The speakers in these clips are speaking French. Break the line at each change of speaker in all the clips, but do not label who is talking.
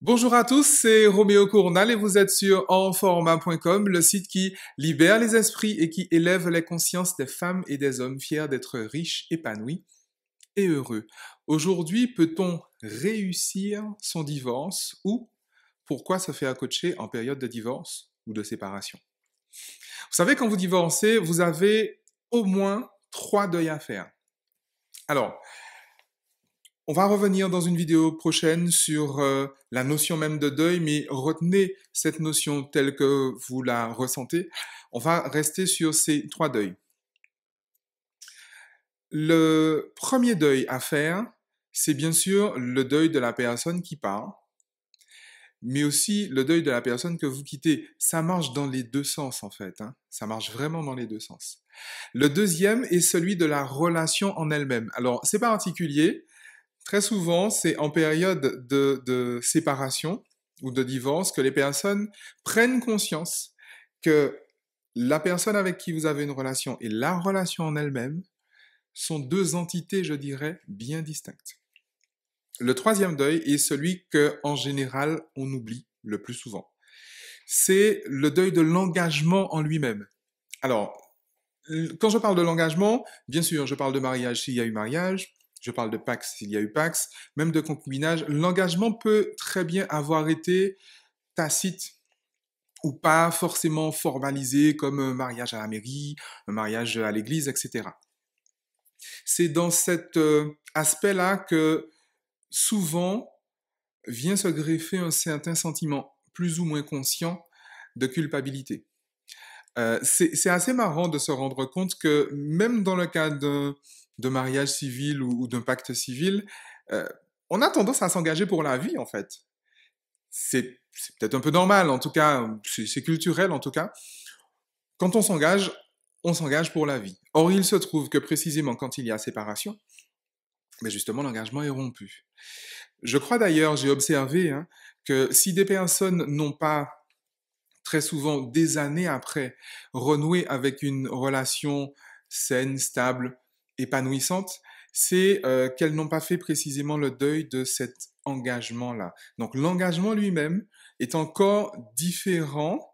Bonjour à tous, c'est Roméo Cournal et vous êtes sur enformat.com, le site qui libère les esprits et qui élève les consciences des femmes et des hommes fiers d'être riches, épanouis et heureux. Aujourd'hui, peut-on réussir son divorce ou pourquoi se faire coacher en période de divorce ou de séparation? Vous savez, quand vous divorcez, vous avez au moins 3 deuils à faire. Alors, on va revenir dans une vidéo prochaine sur la notion même de deuil, mais retenez cette notion telle que vous la ressentez. On va rester sur ces 3 deuils. Le premier deuil à faire, c'est bien sûr le deuil de la personne qui part, mais aussi le deuil de la personne que vous quittez. Ça marche dans les deux sens en fait, hein. Ça marche vraiment dans les deux sens. Le deuxième est celui de la relation en elle-même. Alors, c'est particulier. Très souvent, c'est en période de séparation ou de divorce que les personnes prennent conscience que la personne avec qui vous avez une relation et la relation en elle-même sont deux entités, je dirais, bien distinctes. Le troisième deuil est celui que, en général, on oublie le plus souvent. C'est le deuil de l'engagement en lui-même. Alors, quand je parle de l'engagement, bien sûr, je parle de mariage s'il y a eu mariage, je parle de Pax s'il y a eu Pax, même de concubinage. L'engagement peut très bien avoir été tacite ou pas forcément formalisé comme un mariage à la mairie, un mariage à l'église, etc. C'est dans cet aspect-là que souvent vient se greffer un certain sentiment plus ou moins conscient de culpabilité. C'est assez marrant de se rendre compte que même dans le cas de mariage civil ou d'un pacte civil, euh, on a tendance à s'engager pour la vie, en fait. C'est peut-être un peu normal, en tout cas, c'est culturel, en tout cas. Quand on s'engage pour la vie. Or, il se trouve que précisément quand il y a séparation, mais justement, l'engagement est rompu. Je crois d'ailleurs, j'ai observé hein, que si des personnes n'ont pas très souvent des années après, renouer avec une relation saine, stable, épanouissante, c'est qu'elles n'ont pas fait précisément le deuil de cet engagement-là. Donc l'engagement lui-même est encore différent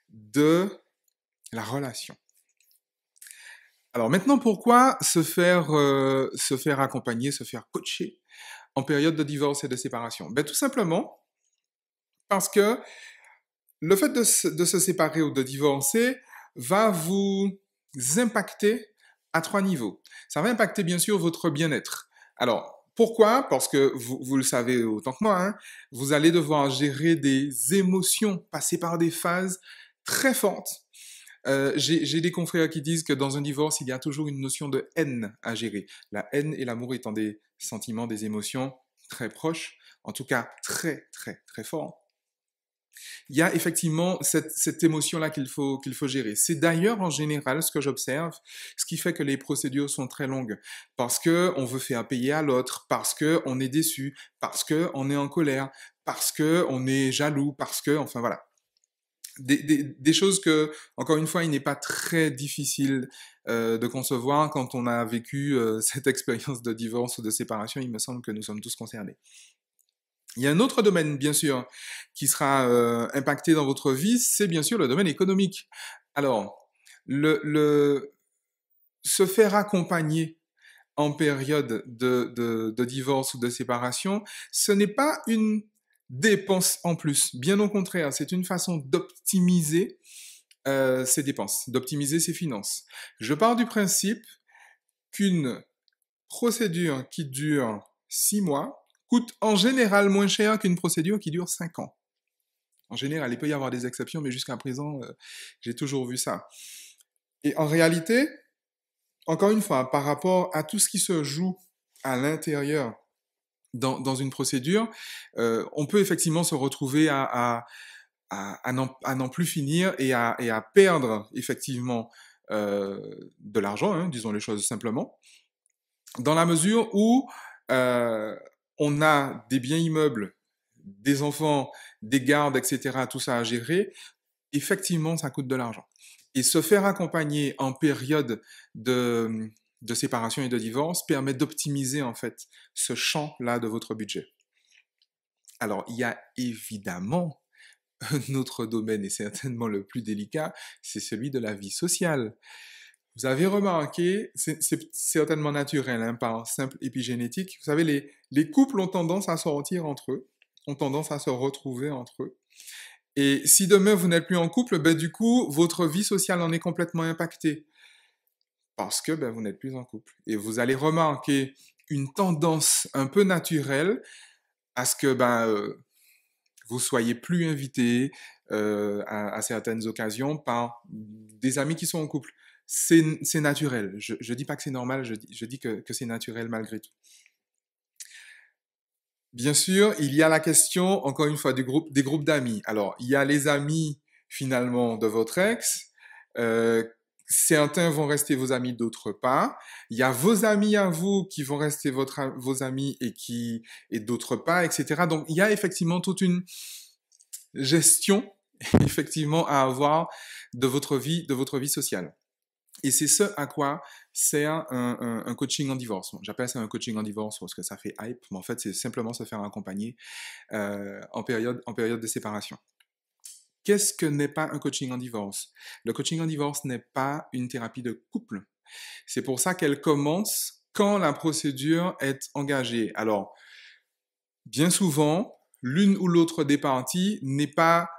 de la relation. Alors maintenant, pourquoi se faire accompagner, se faire coacher en période de divorce et de séparation? Ben, tout simplement parce que le fait de se séparer ou de divorcer va vous impacter à 3 niveaux. Ça va impacter bien sûr votre bien-être. Alors, pourquoi? Parce que vous le savez autant que moi, hein, vous allez devoir gérer des émotions, passer par des phases très fortes. J'ai des confrères qui disent que dans un divorce, il y a toujours une notion de haine à gérer. La haine et l'amour étant des sentiments, des émotions très proches, en tout cas très, très, très forts. Il y a effectivement cette émotion-là qu'il faut gérer. C'est d'ailleurs en général ce que j'observe, ce qui fait que les procédures sont très longues. Parce que on veut faire payer à l'autre, parce que on est déçu, parce que on est en colère, parce que on est jaloux, parce que, enfin voilà. Des choses que, encore une fois, il n'est pas très difficile de concevoir quand on a vécu cette expérience de divorce ou de séparation. Il me semble que nous sommes tous concernés. Il y a un autre domaine, bien sûr, qui sera impacté dans votre vie, c'est bien sûr le domaine économique. Alors, le se faire accompagner en période de divorce ou de séparation, ce n'est pas une dépense en plus. Bien au contraire, c'est une façon d'optimiser ses dépenses, d'optimiser ses finances. Je pars du principe qu'une procédure qui dure 6 mois coûte en général moins cher qu'une procédure qui dure 5 ans. En général, il peut y avoir des exceptions, mais jusqu'à présent, j'ai toujours vu ça. Et en réalité, encore une fois, par rapport à tout ce qui se joue à l'intérieur dans une procédure, on peut effectivement se retrouver à n'en plus finir et à perdre effectivement de l'argent, hein, disons les choses simplement, dans la mesure où euh, on a des biens immeubles, des enfants, des gardes, etc., tout ça à gérer, effectivement, ça coûte de l'argent. Et se faire accompagner en période de séparation et de divorce permet d'optimiser en fait ce champ-là de votre budget. Alors, il y a évidemment un autre domaine, et certainement le plus délicat, c'est celui de la vie sociale. Vous avez remarqué, c'est certainement naturel, hein, par simple épigénétique. Vous savez, les couples ont tendance à sortir entre eux, ont tendance à se retrouver entre eux. Et si demain vous n'êtes plus en couple, ben du coup, votre vie sociale en est complètement impactée parce que ben, vous n'êtes plus en couple. Et vous allez remarquer une tendance un peu naturelle à ce que vous soyez plus invité à certaines occasions par des amis qui sont en couple. C'est naturel. Je dis pas que c'est normal, je dis que c'est naturel malgré tout. Bien sûr, il y a la question, encore une fois, des groupes d'amis. Alors, il y a les amis, finalement, de votre ex. Euh, Certains vont rester vos amis, d'autres pas. Il y a vos amis à vous qui vont rester vos amis et d'autres pas, etc. Donc, il y a effectivement toute une gestion, effectivement, à avoir de votre vie sociale. Et c'est ce à quoi sert un coaching en divorce. Bon, j'appelle ça un coaching en divorce parce que ça fait hype, mais en fait, c'est simplement se faire accompagner en période de séparation. Qu'est-ce que n'est pas un coaching en divorce? Le coaching en divorce n'est pas une thérapie de couple. C'est pour ça qu'elle commence quand la procédure est engagée. Alors, bien souvent, l'une ou l'autre des parties n'est pas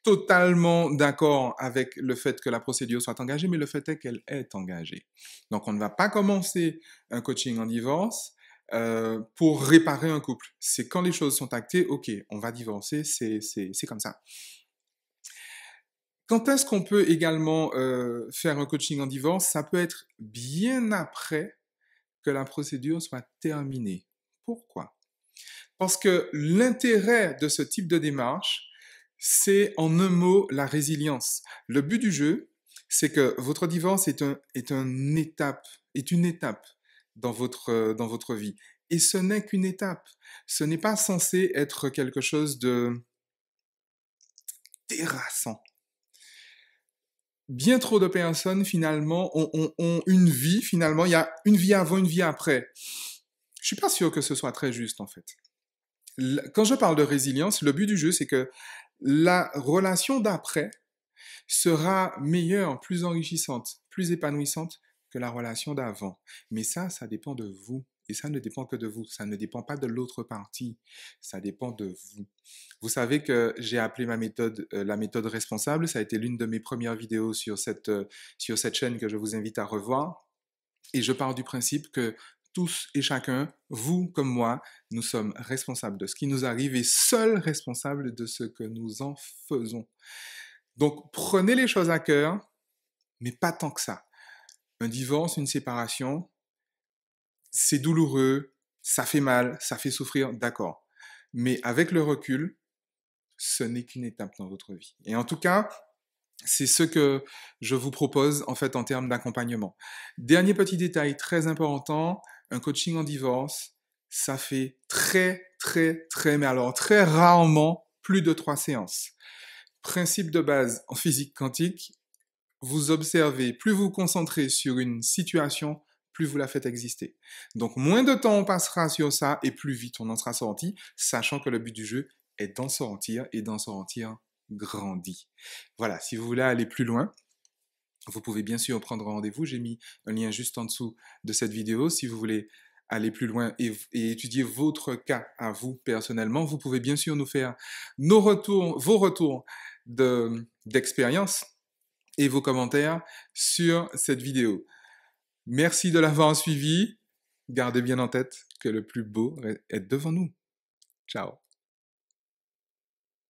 totalement d'accord avec le fait que la procédure soit engagée, mais le fait est qu'elle est engagée. Donc, on ne va pas commencer un coaching en divorce pour réparer un couple. C'est quand les choses sont actées, ok, on va divorcer, c'est comme ça. Quand est-ce qu'on peut également faire un coaching en divorce? Ça peut être bien après que la procédure soit terminée. Pourquoi? Parce que l'intérêt de ce type de démarche, c'est en un mot la résilience. Le but du jeu, c'est que votre divorce est une étape dans votre vie. Et ce n'est qu'une étape. Ce n'est pas censé être quelque chose de terrassant. Bien trop de personnes, finalement, ont une vie, finalement, il y a une vie avant, une vie après. Je suis pas sûr que ce soit très juste, en fait. Quand je parle de résilience, le but du jeu, c'est que la relation d'après sera meilleure, plus enrichissante, plus épanouissante que la relation d'avant. Mais ça dépend de vous. Et ça ne dépend que de vous. Ça ne dépend pas de l'autre partie. Ça dépend de vous. Vous savez que j'ai appelé ma méthode la méthode responsable. Ça a été l'une de mes premières vidéos sur cette chaîne que je vous invite à revoir. Et je pars du principe que tous et chacun, vous comme moi, nous sommes responsables de ce qui nous arrive et seuls responsables de ce que nous en faisons. Donc prenez les choses à cœur, mais pas tant que ça. Un divorce, une séparation, c'est douloureux, ça fait mal, ça fait souffrir, d'accord. Mais avec le recul, ce n'est qu'une étape dans votre vie. Et en tout cas, c'est ce que je vous propose en fait en termes d'accompagnement. Dernier petit détail très important, un coaching en divorce, ça fait mais alors très rarement plus de 3 séances. Principe de base en physique quantique, vous observez, plus vous vous concentrez sur une situation, plus vous la faites exister. Donc moins de temps on passera sur ça et plus vite on en sera sorti, sachant que le but du jeu est d'en sortir et d'en sortir grandi. Voilà, si vous voulez aller plus loin, vous pouvez bien sûr prendre rendez-vous. J'ai mis un lien juste en dessous de cette vidéo. Si vous voulez aller plus loin et étudier votre cas à vous personnellement, vous pouvez bien sûr nous faire vos retours d'expérience et vos commentaires sur cette vidéo. Merci de l'avoir suivi. Gardez bien en tête que le plus beau est devant nous. Ciao.